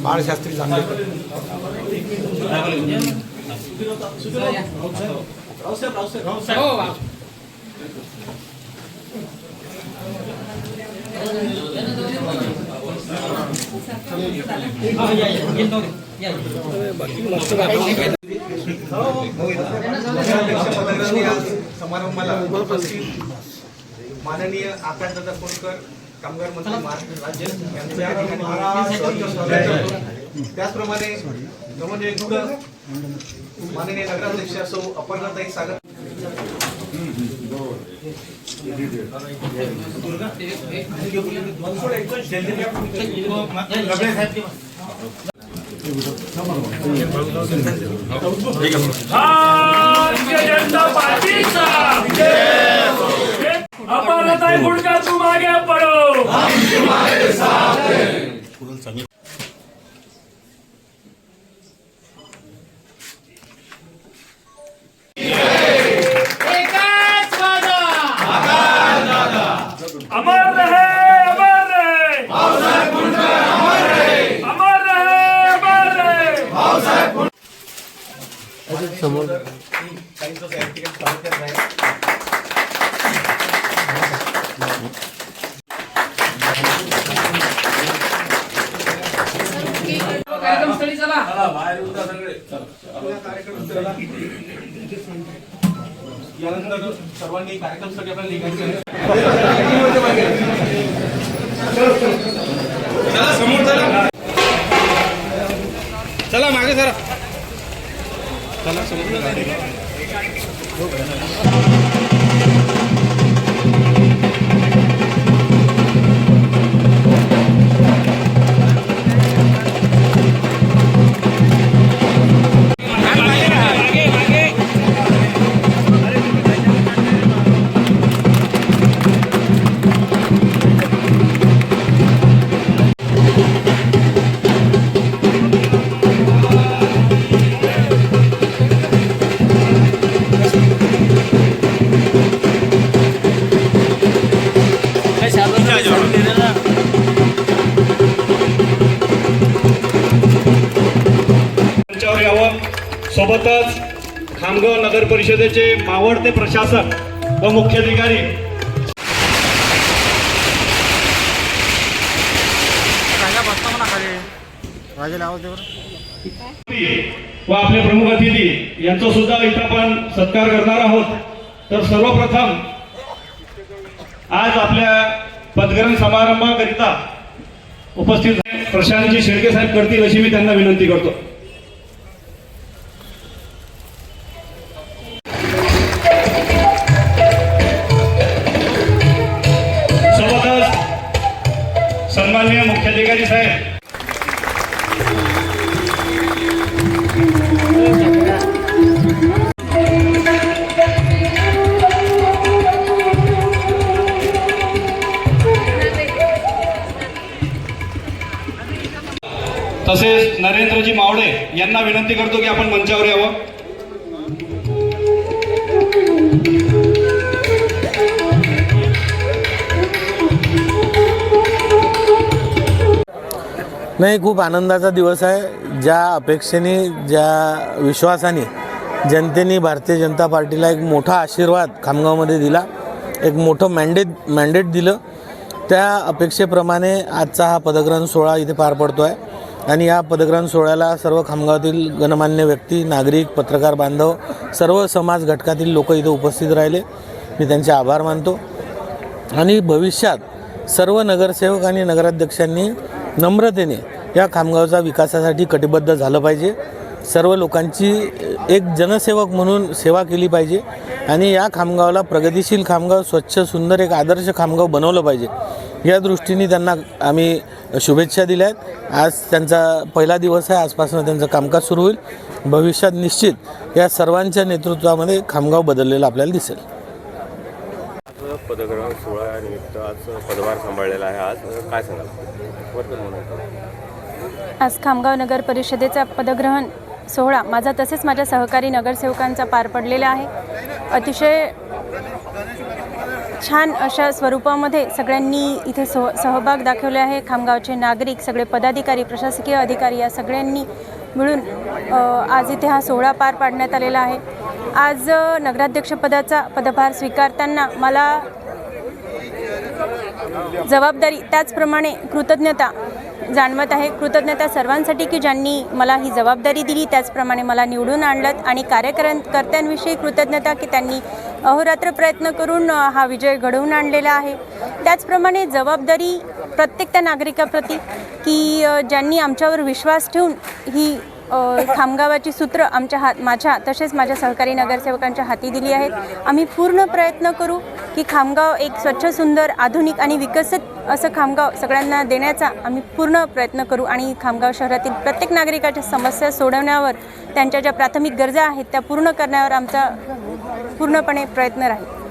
बाळशास्त्री जांभेकर समारंभाला माननीय आकाशदादा कोणकर कामगार मंत्री महाराष्ट्र राज्य यांच्या त्याचप्रमाणे माननीय नगराध्यक्ष सौ अपर्णाताई सागर अपर्णाताई गुड़का तुम आगे बढ़ो। अमर रहे अमर रहे भाऊसाहेब गुंडकर, अमर रहे अमर रहे अमर रहे भाऊसाहेब गुंडकर। समोर कार्यक्रमस्थळी चला यानंतर सर्वांनी कार्यक्रमसाठी आपल्याला निघायचं आहे। चला समोर चला, चला मागे जरा, चला समोर सोबतच खामगाव नगर परिषदेचे मावळते प्रशासक व मुख्याधिकारी व आपले प्रमुख अतिथी यांचा सुद्धा इथं आपण सत्कार करणार आहोत। तर सर्वप्रथम आज आपल्या पदग्रहण समारंभाकरिता उपस्थित प्रशांतजी शेळके साहेब करतील अशी मी त्यांना विनंती करतो। सन्माननीय मुख्याधिकारी साहेब, तसेच नरेंद्रजी मावळे यांना विनंती करतो की आपण मंचावर यावं। नाही, खूप आनंदाचा दिवस आहे। ज्या अपेक्षेने, ज्या विश्वासाने जनतेने भारतीय जनता पार्टीला एक मोठा आशीर्वाद खामगावमध्ये दिला, एक मोठं मॅन्डेट दिलं, त्या अपेक्षेप्रमाणे आजचा हा पदग्रहण सोहळा इथे पार पडतो आहे। आणि या पदग्रहण सोहळ्याला सर्व खामगावातील गणमान्य व्यक्ती, नागरिक, पत्रकार बांधव, सर्व समाज घटकातील लोक इथे उपस्थित राहिले, मी त्यांचे आभार मानतो। आणि भविष्यात सर्व नगरसेवक आणि नगराध्यक्षांनी नम्रतेने या खामगावचा विकासासाठी कटिबद्ध झालं पाहिजे। सर्व लोकांची एक जनसेवक म्हणून सेवा केली पाहिजे आणि या खामगावला प्रगतिशील खामगाव, स्वच्छ, सुंदर, एक आदर्श खामगाव बनवलं पाहिजे। या दृष्टीने त्यांना आम्ही शुभेच्छा दिल्या आहेत। आज त्यांचा पहिला दिवस आहे, आजपासून त्यांचं कामकाज सुरू होईल। भविष्यात निश्चित या सर्वांच्या नेतृत्वामध्ये खामगाव बदललेलं आपल्याला दिसेल। पदग्रहण सोहळ्यानिमित्त आज पदभार सांभाळलेला आहे, आज काय सांगाल? आज खामगाव नगर परिषदेचा पदग्रहण सोहळा माझा तसेच माझ्या सहकारी नगरसेवकांचा पार पडलेला आहे. अतिशय छान अशा स्वरूपामध्ये सगळ्यांनी इथे सहभाग दाखवले आहे. खामगावचे नागरिक, सगळे पदाधिकारी, प्रशासकीय अधिकारी या सगळ्यांनी मिळून आज इथे हा सोहळा पार पाडण्यात आलेला आहे. आज नगराध्यक्षपदाचा पदभार स्वीकारताना मला जबाबदारी त्याचप्रमाणे कृतज्ञता जाणवत आहे. कृतज्ञता सर्वांसाठी की ज्यांनी मला ही जबाबदारी दिली, त्याचप्रमाणे मला निवडून आणलं, आणि कार्यकर्त्यांविषयी कृतज्ञता की त्यांनी अहोरात्र प्रयत्न करून हा विजय घडवून आणलेला आहे. त्याचप्रमाणे जबाबदारी प्रत्येक त्या नागरिकाप्रती की ज्यांनी आमच्यावर विश्वास ठेवून ही खामगावाची सूत्र माझ्या तसेच माझ्या सहकारी नगरसेवकांच्या हाती दिली आहेत. आम्ही पूर्ण प्रयत्न करू की खामगाव एक स्वच्छ, सुंदर, आधुनिक आणि विकसित असं खामगाव सगळ्यांना देण्याचा आम्ही पूर्ण प्रयत्न करू, आणि खामगाव शहरातील प्रत्येक नागरिकाच्या समस्या सोडवण्यावर, त्यांच्या ज्या प्राथमिक गरजा आहेत त्या पूर्ण करण्यावर आमचा पूर्णपणे प्रयत्न राहील.